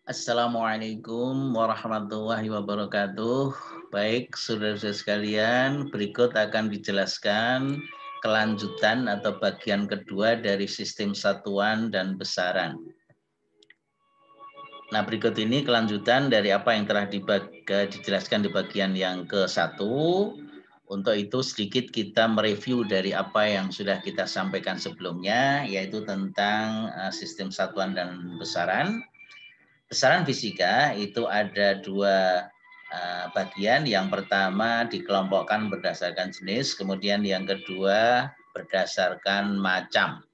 Assalamualaikum warahmatullahi wabarakatuh. Baik, saudara-saudara sekalian, berikut akan dijelaskan kelanjutan atau bagian kedua dari sistem satuan dan besaran. Nah, berikut ini kelanjutan dari apa yang telah dijelaskan di bagian yang ke-1. Untuk itu sedikit kita mereview dari apa yang sudah kita sampaikan sebelumnya, yaitu tentang sistem satuan dan besaran. Besaran fisika itu ada dua bagian. Yang pertama dikelompokkan berdasarkan jenis, kemudian yang kedua berdasarkan macam.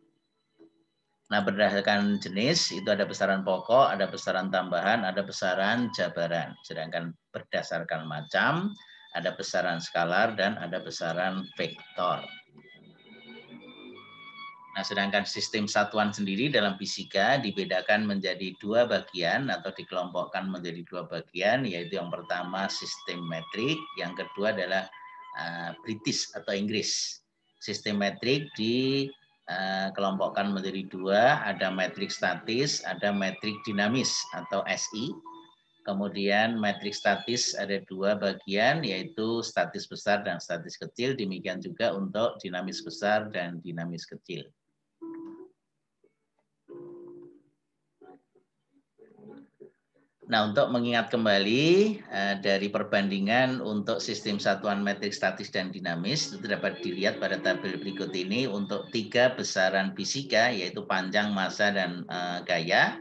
Nah, berdasarkan jenis itu ada besaran pokok, ada besaran tambahan, ada besaran jabaran. Sedangkan berdasarkan macam ada besaran skalar dan ada besaran vektor. Nah, sedangkan sistem satuan sendiri dalam fisika dibedakan menjadi dua bagian atau dikelompokkan menjadi dua bagian, yaitu yang pertama sistem metrik, yang kedua adalah British atau Inggris. Sistem metrik dikelompokkan menjadi dua, ada metrik statis, ada metrik dinamis atau SI. Kemudian metrik statis ada dua bagian, yaitu statis besar dan statis kecil. Demikian juga untuk dinamis besar dan dinamis kecil. Nah, untuk mengingat kembali dari perbandingan untuk sistem satuan metrik statis dan dinamis, itu dapat dilihat pada tabel berikut ini untuk tiga besaran fisika, yaitu panjang, massa, dan gaya.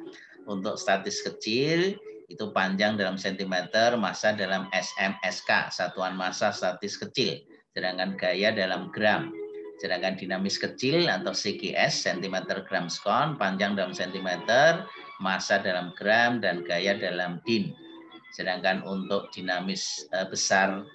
Untuk statis kecil, itu panjang dalam sentimeter, massa dalam SMSK, satuan massa statis kecil. Sedangkan gaya dalam gram. Sedangkan dinamis kecil atau CGS, sentimeter gram skon, panjang dalam sentimeter, massa dalam gram, dan gaya dalam din. Sedangkan untuk dinamis besar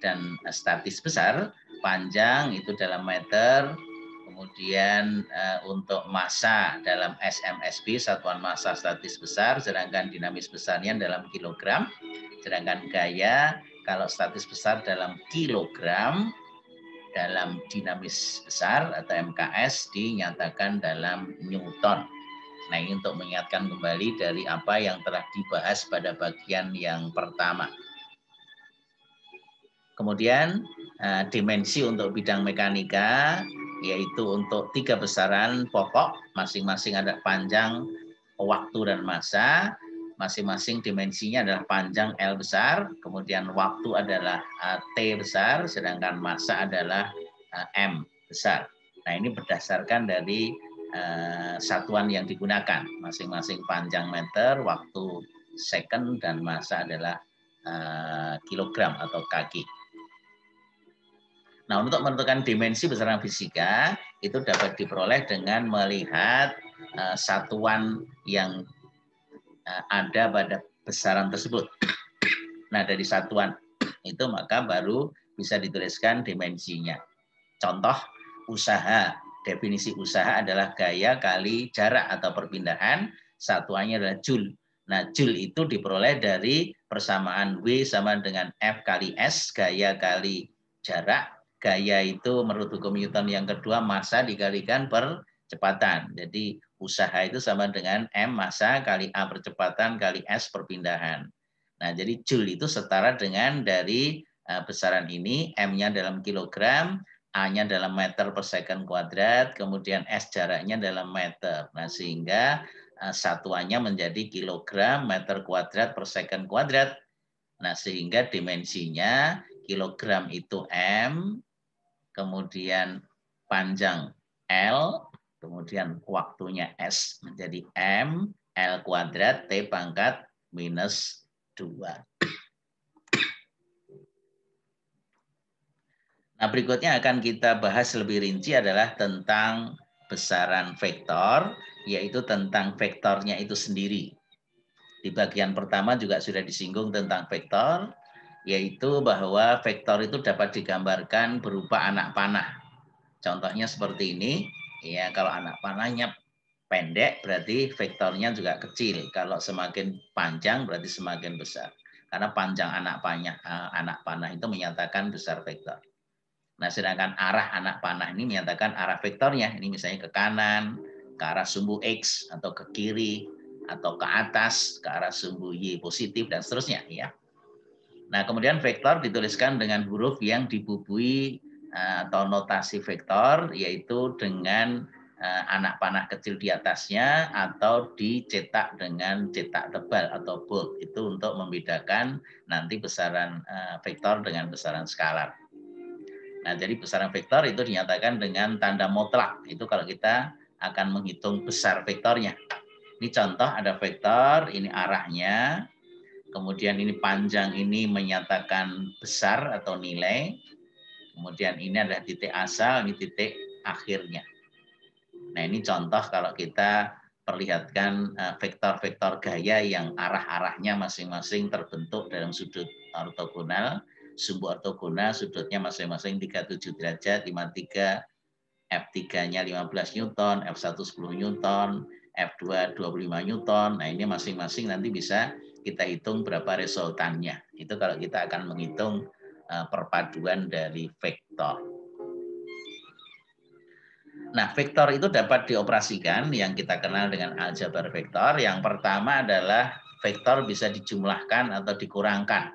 dan statis besar, panjang itu dalam meter, kemudian untuk massa dalam SMSB, satuan massa statis besar, sedangkan dinamis besarnya dalam kilogram. Sedangkan gaya kalau statis besar dalam kilogram, dalam dinamis besar atau MKS dinyatakan dalam Newton. Nah, ini untuk mengingatkan kembali dari apa yang telah dibahas pada bagian yang pertama. Kemudian dimensi untuk bidang mekanika, yaitu untuk tiga besaran pokok, masing-masing ada panjang, waktu, dan massa. Masing-masing dimensinya adalah panjang L besar, kemudian waktu adalah T besar, sedangkan massa adalah M besar. Nah, ini berdasarkan dari satuan yang digunakan, masing-masing panjang meter, waktu second, dan massa adalah kilogram atau kaki. Nah, untuk menentukan dimensi besaran fisika itu dapat diperoleh dengan melihat satuan yang ada pada besaran tersebut. Nah, dari satuan itu maka baru bisa dituliskan dimensinya. Contoh usaha. Definisi usaha adalah gaya kali jarak atau perpindahan, satuannya adalah joule. Nah, joule itu diperoleh dari persamaan W sama dengan F kali S, gaya kali jarak. Gaya itu menurut hukum Newton yang kedua, massa dikalikan percepatan. Jadi usaha itu sama dengan M massa kali A percepatan kali S perpindahan. Nah, jadi joule itu setara dengan dari besaran ini, M-nya dalam kilogram, A-nya dalam meter per second kuadrat, kemudian S jaraknya dalam meter. Nah, sehingga satuannya menjadi kilogram meter kuadrat per second kuadrat. Nah, sehingga dimensinya kilogram itu M, kemudian panjang L, kemudian waktunya S menjadi M, L kuadrat, T pangkat minus 2. Nah, berikutnya akan kita bahas lebih rinci adalah tentang besaran vektor, yaitu tentang vektornya itu sendiri. Di bagian pertama juga sudah disinggung tentang vektor, yaitu bahwa vektor itu dapat digambarkan berupa anak panah. Contohnya seperti ini, ya kalau anak panahnya pendek berarti vektornya juga kecil. Kalau semakin panjang berarti semakin besar. Karena panjang anak panah itu menyatakan besar vektor. Nah, sedangkan arah anak panah ini menyatakan arah vektornya. Ini misalnya ke kanan, ke arah sumbu X, atau ke kiri, atau ke atas, ke arah sumbu Y positif, dan seterusnya. Ya. Nah, kemudian vektor dituliskan dengan huruf yang dibubui atau notasi vektor, yaitu dengan anak panah kecil di atasnya atau dicetak dengan cetak tebal atau bold. Itu untuk membedakan nanti besaran vektor dengan besaran skalar. Nah, jadi besaran vektor itu dinyatakan dengan tanda mutlak. Itu kalau kita akan menghitung besar vektornya. Ini contoh ada vektor, ini arahnya. Kemudian ini panjang ini menyatakan besar atau nilai. Kemudian ini adalah titik asal, ini titik akhirnya. Nah, ini contoh kalau kita perlihatkan vektor-vektor gaya yang arah-arahnya masing-masing terbentuk dalam sudut ortogonal. Sumbu ortogonal sudutnya masing-masing 37 derajat, 53, F3-nya 15 Newton, F1 10 Newton, F2 25 Newton. Nah, ini masing-masing nanti bisa kita hitung berapa resultannya. Itu kalau kita akan menghitung perpaduan dari vektor. Nah, vektor itu dapat dioperasikan yang kita kenal dengan aljabar vektor. Yang pertama adalah vektor bisa dijumlahkan atau dikurangkan.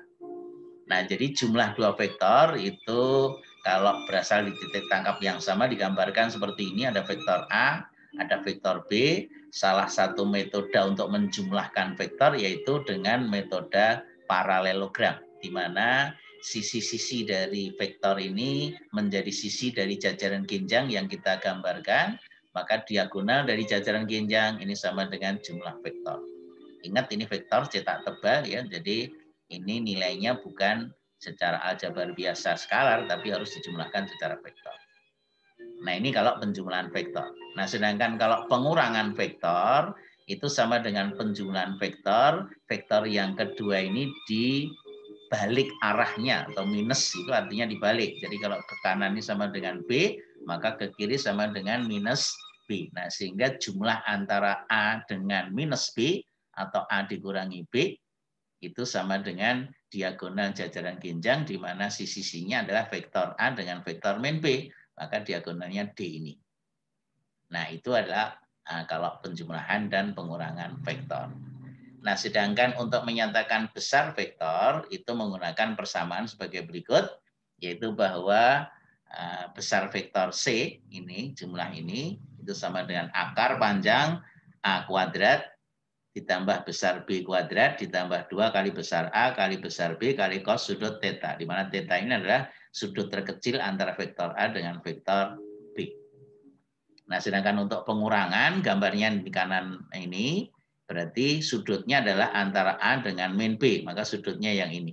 Nah, jadi jumlah dua vektor itu kalau berasal di titik tangkap yang sama digambarkan seperti ini, ada vektor A, ada vektor B. Salah satu metode untuk menjumlahkan vektor yaitu dengan metode paralelogram, di mana sisi-sisi dari vektor ini menjadi sisi dari jajaran genjang yang kita gambarkan, maka diagonal dari jajaran genjang ini sama dengan jumlah vektor. Ingat ini vektor cetak tebal ya, jadi ini nilainya bukan secara aljabar biasa skalar, tapi harus dijumlahkan secara vektor. Nah, ini kalau penjumlahan vektor. Nah, sedangkan kalau pengurangan vektor, itu sama dengan penjumlahan vektor. Vektor yang kedua ini dibalik arahnya, atau minus itu artinya dibalik. Jadi kalau ke kanan ini sama dengan B, maka ke kiri sama dengan minus B. Nah, sehingga jumlah antara A dengan minus B, atau A dikurangi B, itu sama dengan diagonal jajaran genjang di mana sisi-sisinya adalah vektor A dengan vektor min B, maka diagonalnya D ini. Nah, itu adalah kalau penjumlahan dan pengurangan vektor. Nah, sedangkan untuk menyatakan besar vektor itu menggunakan persamaan sebagai berikut, yaitu bahwa besar vektor C ini, jumlah ini, itu sama dengan akar panjang A kuadrat ditambah besar B kuadrat ditambah 2 kali besar A kali besar B kali cos sudut theta, di mana theta ini adalah sudut terkecil antara vektor A dengan vektor B. Nah, sedangkan untuk pengurangan, gambarnya di kanan ini, berarti sudutnya adalah antara A dengan min B, maka sudutnya yang ini.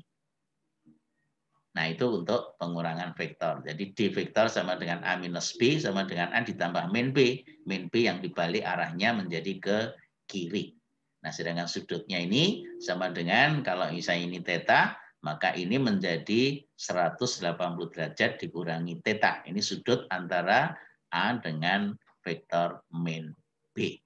Nah, itu untuk pengurangan vektor. Jadi D vektor sama dengan A minus B sama dengan A ditambah min B. Min B yang dibalik arahnya menjadi ke kiri. Nah, sedangkan sudutnya ini sama dengan kalau misalnya ini theta, maka ini menjadi 180 derajat dikurangi theta. Ini sudut antara A dengan vektor min B.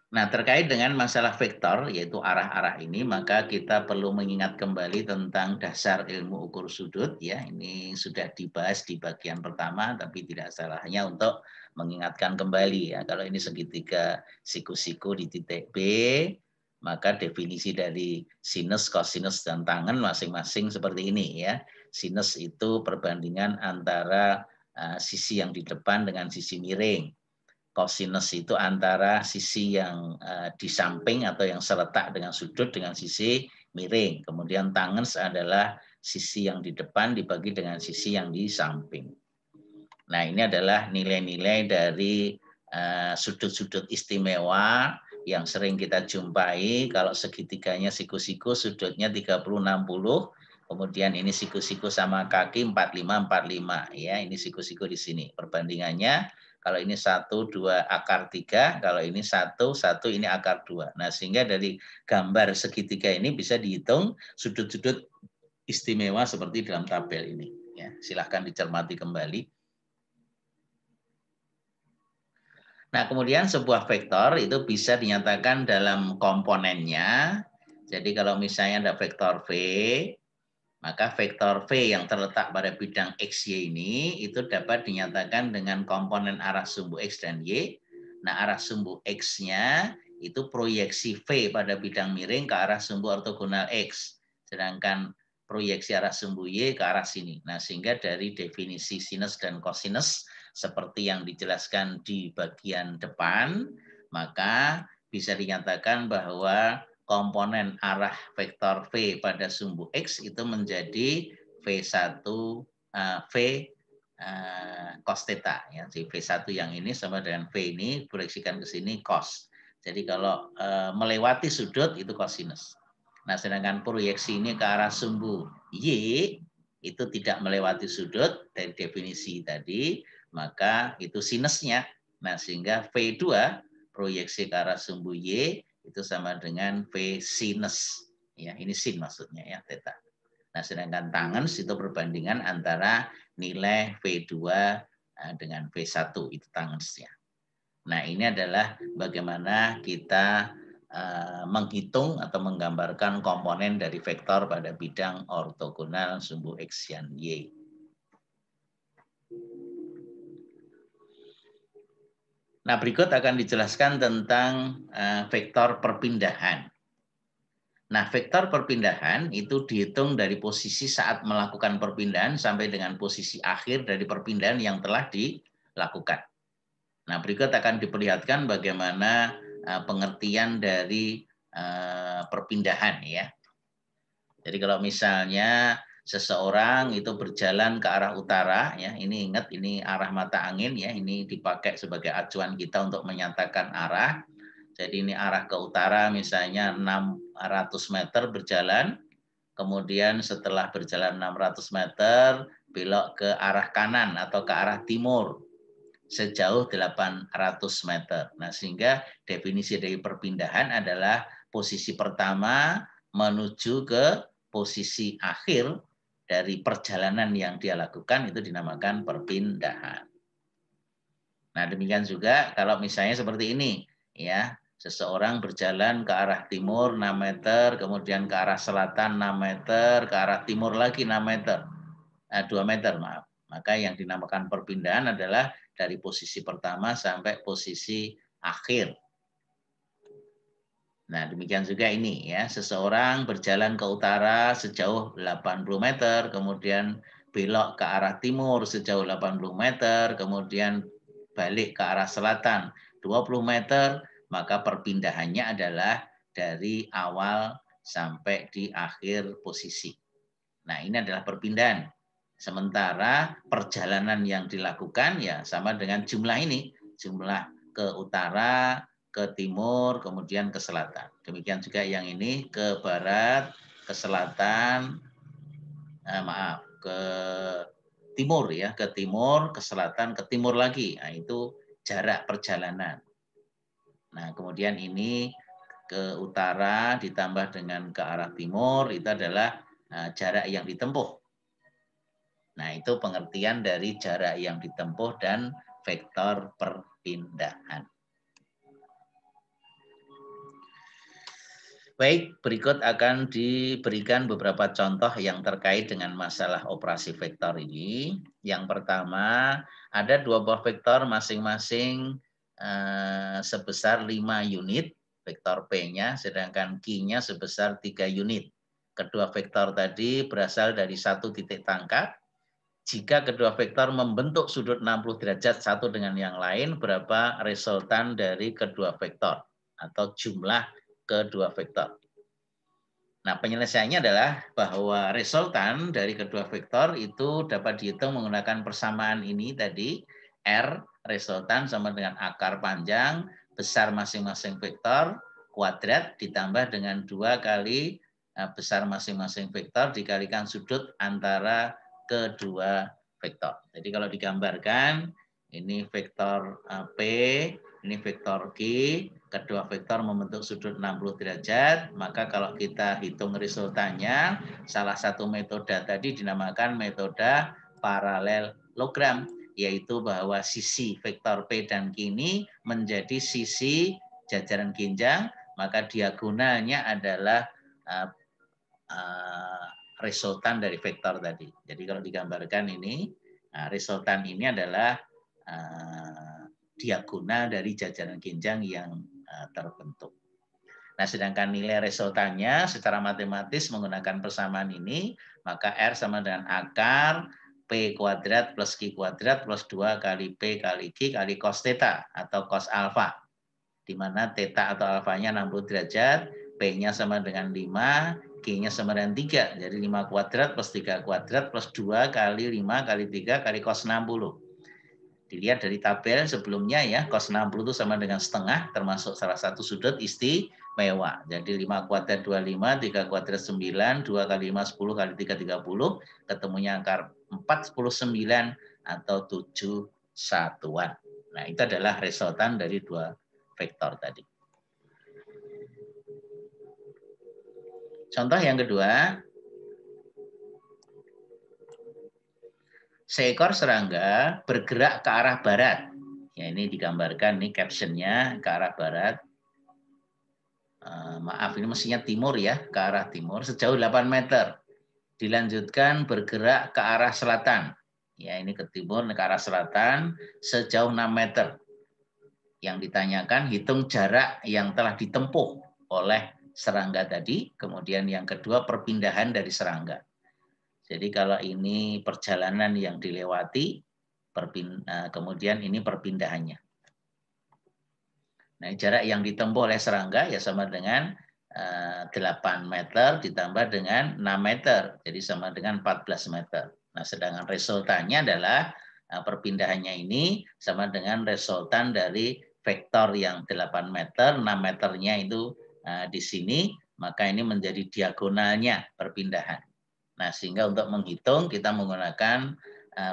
Nah, terkait dengan masalah vektor, yaitu arah-arah ini, maka kita perlu mengingat kembali tentang dasar ilmu ukur sudut. Ya, ini sudah dibahas di bagian pertama, tapi tidak salahnya untuk mengingatkan kembali. Ya, kalau ini segitiga siku-siku di titik B, maka definisi dari sinus, kosinus, dan tangen masing-masing seperti ini. Ya, sinus itu perbandingan antara sisi yang di depan dengan sisi miring. Kosinus itu antara sisi yang di samping atau yang seletak dengan sudut dengan sisi miring. Kemudian tangens adalah sisi yang di depan dibagi dengan sisi yang di samping. Nah, ini adalah nilai-nilai dari sudut-sudut istimewa yang sering kita jumpai. Kalau segitiganya siku-siku sudutnya 30-60. Kemudian ini siku-siku sama kaki 45-45. Ya, ini siku-siku di sini. Perbandingannya kalau ini 1, 2, akar 3, kalau ini 1, 1, ini akar 2. Nah, sehingga dari gambar segitiga ini bisa dihitung sudut-sudut istimewa seperti dalam tabel ini. Ya, silahkan dicermati kembali. Nah, kemudian sebuah vektor itu bisa dinyatakan dalam komponennya. Jadi kalau misalnya ada vektor V, Maka vektor V yang terletak pada bidang XY ini itu dapat dinyatakan dengan komponen arah sumbu X dan Y. Nah, arah sumbu X-nya itu proyeksi V pada bidang miring ke arah sumbu ortogonal X. Sedangkan proyeksi arah sumbu Y ke arah sini. Nah, sehingga dari definisi sinus dan kosinus seperti yang dijelaskan di bagian depan, maka bisa dinyatakan bahwa komponen arah vektor V pada sumbu X itu menjadi V1 V cos theta ya. Si V1 yang ini sama dengan V ini proyeksikan ke sini cos. Jadi kalau melewati sudut itu kosinus. Nah, sedangkan proyeksi ini ke arah sumbu Y itu tidak melewati sudut dari definisi tadi, maka itu sinusnya. Nah, sehingga V2 proyeksi ke arah sumbu Y itu sama dengan V sinus. Ya, ini sin maksudnya ya, theta. Nah, sedangkan tangens itu perbandingan antara nilai V2 dengan V1 itu tangensnya. Nah, ini adalah bagaimana kita menghitung atau menggambarkan komponen dari vektor pada bidang ortogonal sumbu X dan Y. Nah, berikut akan dijelaskan tentang vektor perpindahan. Nah, vektor perpindahan itu dihitung dari posisi saat melakukan perpindahan sampai dengan posisi akhir dari perpindahan yang telah dilakukan. Nah, berikut akan diperlihatkan bagaimana pengertian dari perpindahan ya. Jadi kalau misalnya seseorang itu berjalan ke arah utara ya, ini ingat ini arah mata angin ya, ini dipakai sebagai acuan kita untuk menyatakan arah. Jadi ini arah ke utara misalnya 600 meter berjalan, kemudian setelah berjalan 600 meter belok ke arah kanan atau ke arah timur sejauh 800 meter. Nah, sehingga definisi dari perpindahan adalah posisi pertama menuju ke posisi akhir dari perjalanan yang dia lakukan itu dinamakan perpindahan. Nah, demikian juga kalau misalnya seperti ini, ya, seseorang berjalan ke arah timur 6 meter, kemudian ke arah selatan 6 meter, ke arah timur lagi 6 meter, 2 meter, maaf. Maka yang dinamakan perpindahan adalah dari posisi pertama sampai posisi akhir. Nah, demikian juga ini ya, seseorang berjalan ke utara sejauh 80 meter, kemudian belok ke arah timur sejauh 80 meter, kemudian balik ke arah selatan 20 meter, maka perpindahannya adalah dari awal sampai di akhir posisi. Nah, ini adalah perpindahan. Sementara perjalanan yang dilakukan ya sama dengan jumlah ini, jumlah ke utara, ke timur, kemudian ke selatan. Demikian juga yang ini ke barat, ke selatan, ke timur ya, ke timur, ke selatan, ke timur lagi. Nah, itu jarak perjalanan. Nah, kemudian ini ke utara ditambah dengan ke arah timur itu adalah jarak yang ditempuh. Nah, itu pengertian dari jarak yang ditempuh dan vektor perpindahan. Baik, berikut akan diberikan beberapa contoh yang terkait dengan masalah operasi vektor ini. Yang pertama, ada dua buah vektor masing-masing sebesar 5 unit, vektor P-nya, sedangkan Q-nya sebesar 3 unit. Kedua vektor tadi berasal dari satu titik tangkap. Jika kedua vektor membentuk sudut 60 derajat satu dengan yang lain, berapa resultan dari kedua vektor atau jumlah kedua vektor. Nah, penyelesaiannya adalah bahwa resultan dari kedua vektor itu dapat dihitung menggunakan persamaan ini tadi, R resultan sama dengan akar panjang besar masing-masing vektor kuadrat ditambah dengan 2 kali besar masing-masing vektor dikalikan sudut antara kedua vektor. Jadi kalau digambarkan ini vektor P, ini vektor Q, kedua vektor membentuk sudut 60 derajat, maka kalau kita hitung resultannya, salah satu metode tadi dinamakan metode paralelogram, yaitu bahwa sisi vektor P dan Q ini menjadi sisi jajaran ginjang, maka diagonalnya adalah resultan dari vektor tadi. Jadi kalau digambarkan ini, resultan ini adalah diagonal dari jajaran genjang yang terbentuk. Nah, sedangkan nilai resultannya secara matematis menggunakan persamaan ini, maka R sama dengan akar P kuadrat plus Q kuadrat plus 2 kali P kali Q kali cos theta atau cos alfa. Di mana theta atau alfanya 60 derajat, P-nya sama dengan 5, Q-nya sama dengan 3. Jadi 5 kuadrat plus 3 kuadrat plus 2 kali 5 kali 3 kali cos 60. Dilihat dari tabel sebelumnya ya, cos 60 itu sama dengan setengah, termasuk salah satu sudut istimewa. Jadi 5 kuadrat 25, 3 kuadrat 9, 2 kali 5 10 kali 3 30, ketemunya akar 49 atau 7 satuan. Nah, itu adalah resultan dari dua vektor tadi. Contoh yang kedua, seekor serangga bergerak ke arah barat. Ya, ini digambarkan, ini captionnya ke arah barat. Maaf, ini mestinya timur ya, ke arah timur sejauh 8 meter. Dilanjutkan bergerak ke arah selatan. Ya, ini ke timur, ke arah selatan sejauh 6 meter. Yang ditanyakan, hitung jarak yang telah ditempuh oleh serangga tadi. Kemudian yang kedua, perpindahan dari serangga. Jadi kalau ini perjalanan yang dilewati, kemudian ini perpindahannya. Nah, jarak yang ditempuh oleh serangga ya sama dengan 8 meter ditambah dengan 6 meter. Jadi sama dengan 14 meter. Nah, sedangkan resultannya adalah perpindahannya ini sama dengan resultan dari vektor yang 8 meter, 6 meternya itu di sini, maka ini menjadi diagonalnya perpindahan. Nah, sehingga untuk menghitung kita menggunakan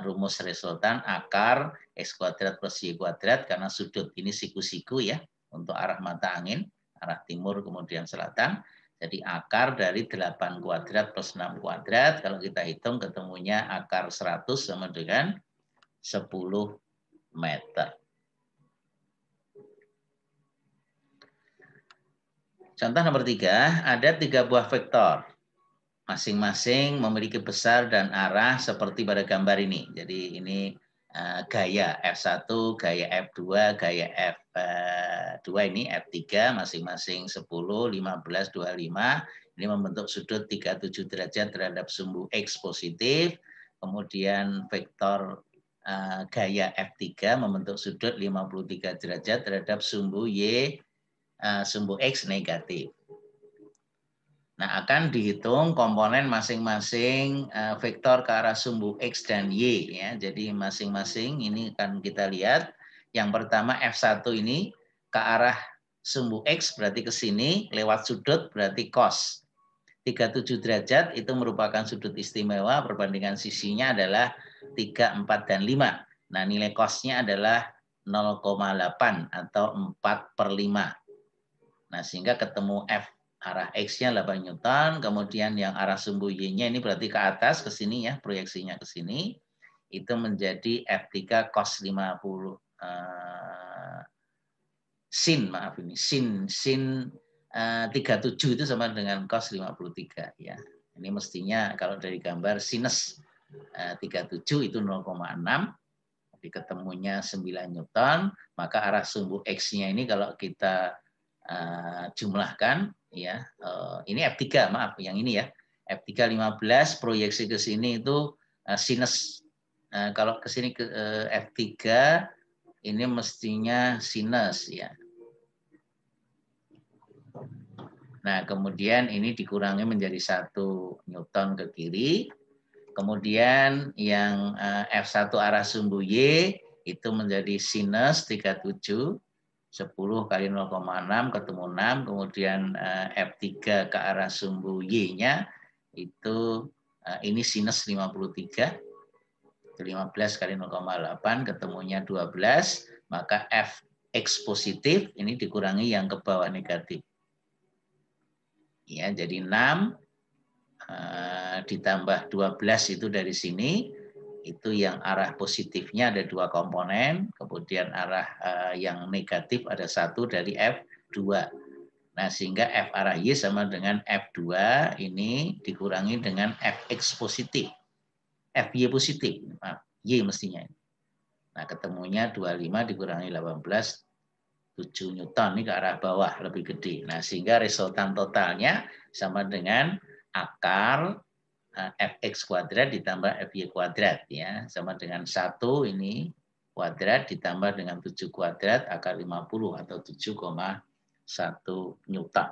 rumus resultan akar X kuadrat plus Y kuadrat karena sudut ini siku-siku ya untuk arah mata angin, arah timur kemudian selatan. Jadi akar dari 8 kuadrat plus 6 kuadrat kalau kita hitung ketemunya akar 100 sama dengan 10 meter. Contoh nomor 3, ada 3 buah vektor. Masing-masing memiliki besar dan arah seperti pada gambar ini. Jadi ini gaya F1, gaya F2, gaya F2 ini F3 masing-masing 10, 15, 25. Ini membentuk sudut 37 derajat terhadap sumbu X positif. Kemudian vektor gaya F3 membentuk sudut 53 derajat terhadap sumbu Y, sumbu X negatif. Nah, akan dihitung komponen masing-masing vektor ke arah sumbu X dan Y. Ya. Jadi masing-masing ini akan kita lihat. Yang pertama F1 ini ke arah sumbu X berarti ke sini, lewat sudut berarti cos. 37 derajat itu merupakan sudut istimewa, perbandingan sisinya adalah 3, 4, dan 5. Nah, nilai cosnya adalah 0,8 atau 4/5. Nah, sehingga ketemu F arah X-nya 8 Newton, kemudian yang arah sumbu Y-nya ini berarti ke atas, ke sini ya, proyeksinya ke sini, itu menjadi F3 cos 50, sin 37 itu sama dengan cos 53 ya. Ini mestinya kalau dari gambar sinus 37 itu 0,6, jadi ketemunya 9 Newton, maka arah sumbu X-nya ini kalau kita jumlahkan ya, ini F3 maaf yang ini ya, F3 15 proyeksi ke sini itu sinus, kalau ke sini ke F3 ini mestinya sinus ya. Nah, kemudian ini dikurangi menjadi 1 Newton ke kiri. Kemudian yang F1 arah sumbu Y itu menjadi sinus 37, 10 kali 0,6 ketemu 6. Kemudian F3 ke arah sumbu Y-nya itu ini sinus 53. 15 kali 0,8 ketemunya 12. Maka Fx positif ini dikurangi yang ke bawah negatif. Ya, jadi 6 ditambah 12 itu dari sini, itu yang arah positifnya ada 2 komponen, kemudian arah yang negatif ada 1 dari F2. Nah, sehingga F arah Y sama dengan F2 ini dikurangi dengan Fx positif. Fy positif. Maaf, Y mestinya. Nah, ketemunya 25 dikurangi 18, 7 Newton. Ini ke arah bawah, lebih gede. Nah, sehingga resultan totalnya sama dengan akar Fx kuadrat ditambah Fy kuadrat. Ya, sama dengan 1 ini kuadrat ditambah dengan 7 kuadrat akar 50 atau 7,1 Newton.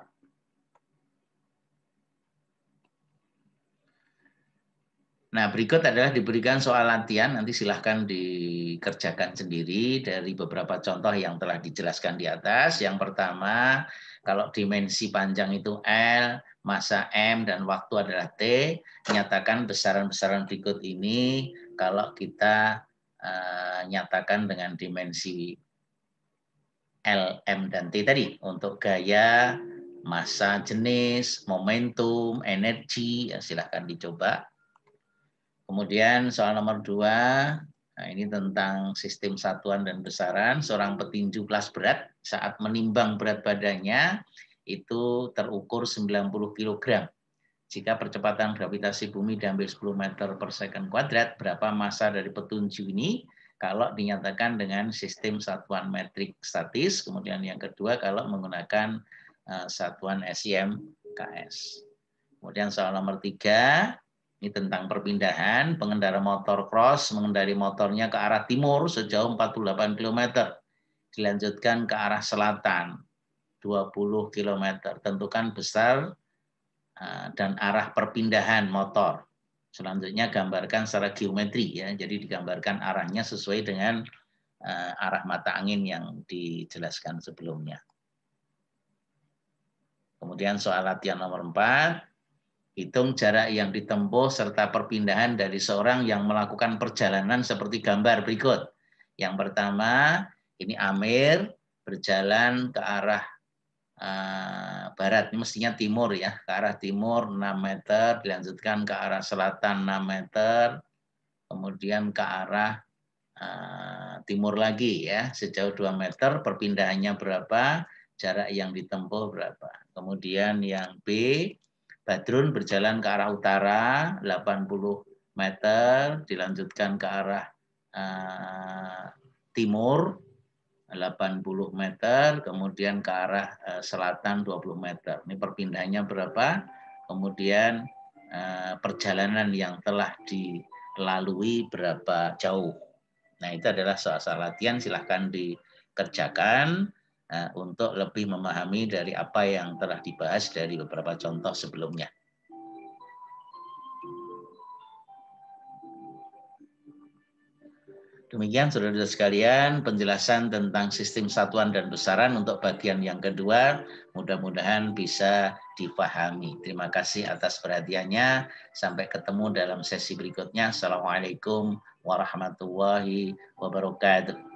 Nah, berikut adalah diberikan soal latihan, nanti silahkan dikerjakan sendiri dari beberapa contoh yang telah dijelaskan di atas. Yang pertama, kalau dimensi panjang itu L, massa M, dan waktu adalah T, nyatakan besaran-besaran berikut ini kalau kita nyatakan dengan dimensi L, M, dan T tadi. Untuk gaya, massa, jenis, momentum, energi, ya silahkan dicoba. Kemudian soal nomor 2, nah ini tentang sistem satuan dan besaran. Seorang petinju kelas berat saat menimbang berat badannya itu terukur 90 kg. Jika percepatan gravitasi bumi diambil 10 meter per second kuadrat, berapa massa dari petinju ini kalau dinyatakan dengan sistem satuan metrik statis. Kemudian yang kedua kalau menggunakan satuan SIM KS. Kemudian soal nomor 3, ini tentang perpindahan. Pengendara motor cross mengendari motornya ke arah timur sejauh 48 km. Dilanjutkan ke arah selatan 20 km. Tentukan besar dan arah perpindahan motor. Selanjutnya gambarkan secara geometri ya. Jadi digambarkan arahnya sesuai dengan arah mata angin yang dijelaskan sebelumnya. Kemudian soal latihan nomor 4. Hitung jarak yang ditempuh serta perpindahan dari seorang yang melakukan perjalanan seperti gambar berikut. Yang pertama, ini Amir berjalan ke arah barat, ini mestinya timur ya, ke arah timur 6 meter, dilanjutkan ke arah selatan 6 meter, kemudian ke arah timur lagi ya, sejauh 2 meter, perpindahannya berapa, jarak yang ditempuh berapa. Kemudian yang B, Badrun berjalan ke arah utara 80 meter, dilanjutkan ke arah timur 80 meter, kemudian ke arah selatan 20 meter. Ini perpindahannya berapa? Kemudian perjalanan yang telah dilalui berapa jauh. Nah, itu adalah soal-soal latihan, silahkan dikerjakan untuk lebih memahami dari apa yang telah dibahas dari beberapa contoh sebelumnya. Demikian saudara-saudara sekalian penjelasan tentang sistem satuan dan besaran untuk bagian yang kedua. Mudah-mudahan bisa dipahami. Terima kasih atas perhatiannya. Sampai ketemu dalam sesi berikutnya. Assalamualaikum warahmatullahi wabarakatuh.